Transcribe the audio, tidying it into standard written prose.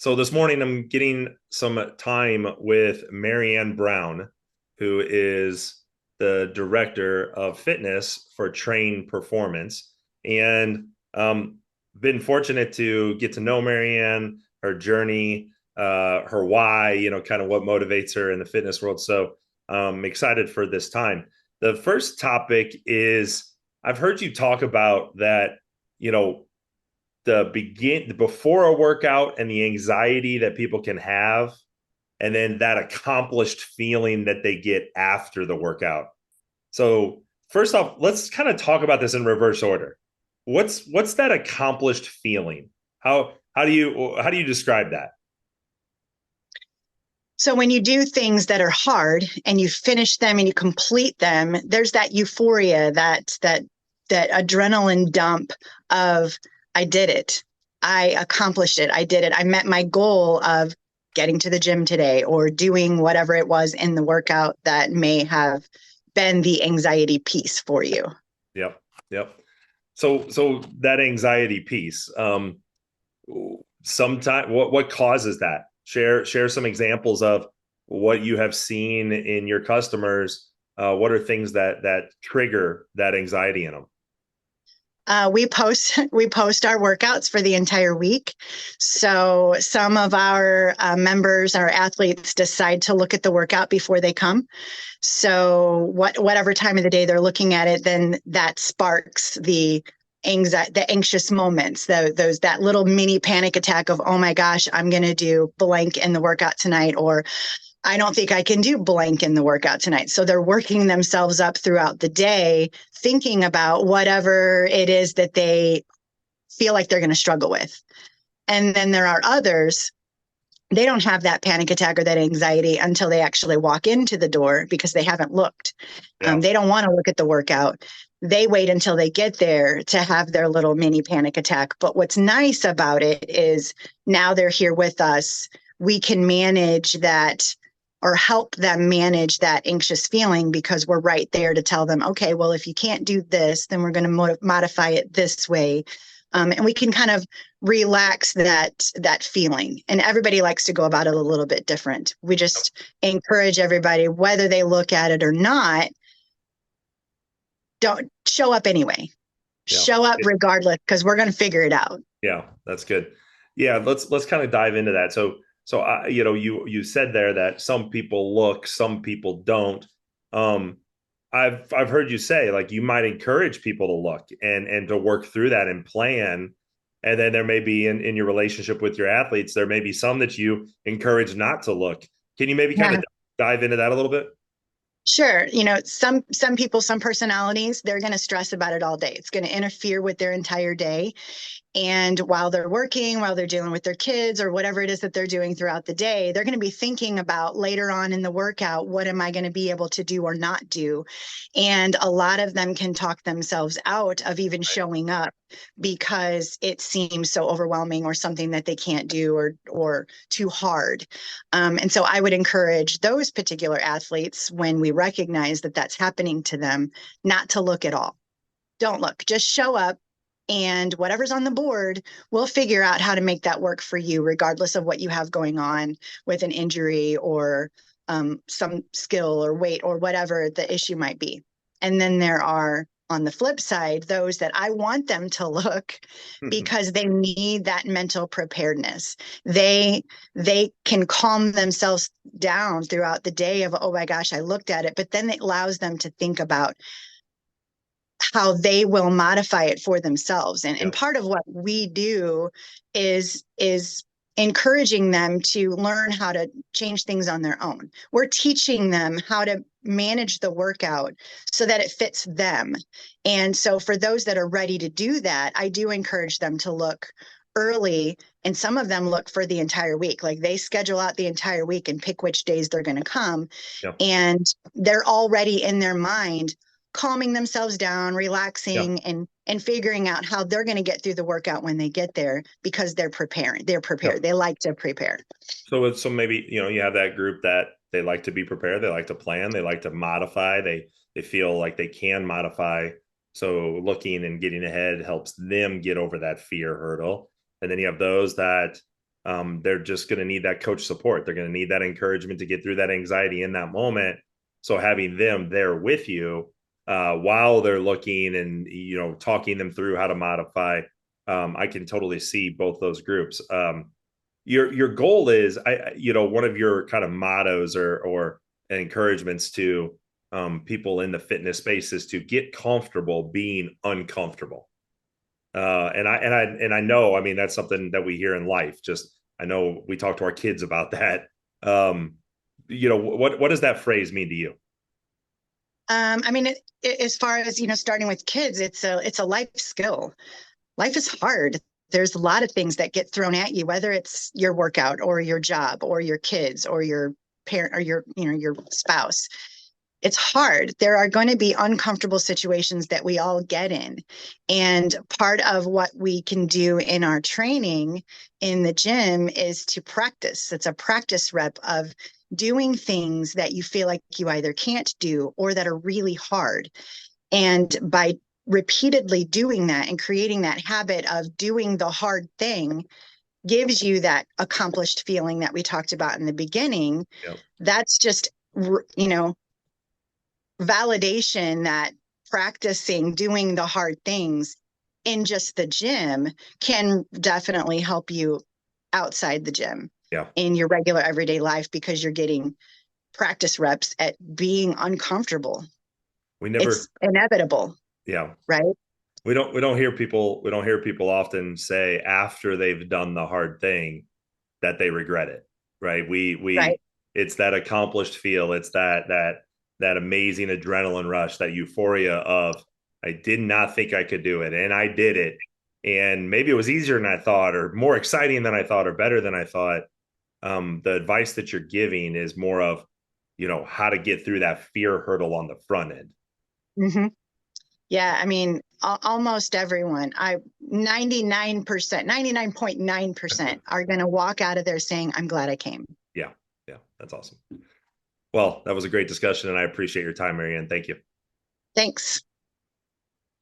So this morning I'm getting some time with Marianne Brown, who is the director of fitness for Train Performance, and been fortunate to get to know Marianne, her journey, her why, kind of what motivates her in the fitness world. So I'm excited for this time. The first topic is I've heard you talk about that, you know, the before a workout and the anxiety that people can have, and then that accomplished feeling that they get after the workout. So first off, let's kind of talk about this in reverse order. What's that accomplished feeling? How do you describe that? So when you do things that are hard and you finish them and you complete them, there's that euphoria, that adrenaline dump of I did it. I accomplished it. I did it. I met my goal of getting to the gym today or doing whatever it was in the workout that may have been the anxiety piece for you. Yep, yep. So that anxiety piece. Sometimes what causes that? Share some examples of what you have seen in your customers. What are things that trigger that anxiety in them? We post our workouts for the entire week. So some of our members, our athletes, decide to look at the workout before they come. So whatever time of the day they're looking at it, then that sparks the anxious moments, that little mini panic attack of, oh my gosh, I'm going to do blank in the workout tonight, or I don't think I can do blank in the workout tonight. So they're working themselves up throughout the day, thinking about whatever it is that they feel like they're going to struggle with. And then there are others, they don't have that panic attack or that anxiety until they actually walk into the door because they haven't looked. Yeah. They don't want to look at the workout. They wait until they get there to have their little mini panic attack. But what's nice about it is now they're here with us. We can manage that or help them manage that anxious feeling because we're right there to tell them, okay, well, if you can't do this, then we're going to modify it this way. And we can kind of relax that feeling. And everybody likes to go about it a little bit different. We just encourage everybody, whether they look at it or not, don't show up anyway. Yeah. Show up regardless, because we're going to figure it out. Yeah, that's good. Yeah, let's kind of dive into that. So you said there that some people look, some people don't. Um, I've heard you say like you might encourage people to look and to work through that and plan. And then there may be in your relationship with your athletes, there may be some that you encourage not to look. Can you maybe kind of Yeah. dive into that a little bit? Sure. Some people, some personalities, they're going to stress about it all day. It's going to interfere with their entire day. And while they're working, while they're dealing with their kids or whatever it is that they're doing throughout the day, they're going to be thinking about later on in the workout, what am I going to be able to do or not do? And a lot of them can talk themselves out of even showing up because it seems so overwhelming or something that they can't do or too hard. And so I would encourage those particular athletes when we recognize that that's happening to them, not to look at all. Don't look, just show up, and whatever's on the board, we'll figure out how to make that work for you, regardless of what you have going on with an injury or some skill or weight or whatever the issue might be. And then there are, on the flip side, those that I want them to look because they need that mental preparedness. They can calm themselves down throughout the day of, oh my gosh, I looked at it, but then it allows them to think about how they will modify it for themselves. And Yeah. part of what we do is encouraging them to learn how to change things on their own. We're teaching them how to manage the workout so that it fits them. And so for those that are ready to do that, I do encourage them to look early, and some of them look for the entire week. Like they schedule out the entire week and pick which days they're going to come, Yeah. and they're already in their mind calming themselves down, Yeah. relaxing, and figuring out how they're going to get through the workout when they get there because they're preparing. They're Yeah. prepared. They like to prepare. So maybe you have that group that they like to be prepared, they like to plan, they like to modify, they feel like they can modify. So looking and getting ahead helps them get over that fear hurdle. And then you have those that they're just going to need that coach support. They're going to need that encouragement to get through that anxiety in that moment. So having them there with you while they're looking and talking them through how to modify, I can totally see both those groups. Your goal is, one of your kind of mottos or encouragements to people in the fitness space is to get comfortable being uncomfortable. And I know, I mean, that's something that we hear in life. Just, I know we talk to our kids about that. Um, what does that phrase mean to you? I mean, as far as, starting with kids, it's a life skill. Life is hard. There's a lot of things that get thrown at you, whether it's your workout or your job or your kids or your parent or your spouse. It's hard. There are going to be uncomfortable situations that we all get in. And part of what we can do in our training in the gym is to practice. It's a practice rep of doing things that you feel like you either can't do or that are really hard. And by repeatedly doing that and creating that habit of doing the hard thing gives you that accomplished feeling that we talked about in the beginning. Yep. That's just, validation that practicing doing the hard things in just the gym can definitely help you outside the gym Yeah. in your regular everyday life because you're getting practice reps at being uncomfortable. We never, It's inevitable, yeah. right? We don't hear people often say after they've done the hard thing that they regret it, right? We Right. it's that accomplished feel, it's that amazing adrenaline rush, that euphoria of I did not think I could do it and I did it, and maybe it was easier than I thought or more exciting than I thought or better than I thought. The advice that you're giving is more of how to get through that fear hurdle on the front end. Mm-hmm. Yeah, I mean, almost everyone, 99%, 99.9% are going to walk out of there saying, I'm glad I came. Yeah, yeah, that's awesome. Well, that was a great discussion and I appreciate your time, Marianne. Thank you. Thanks.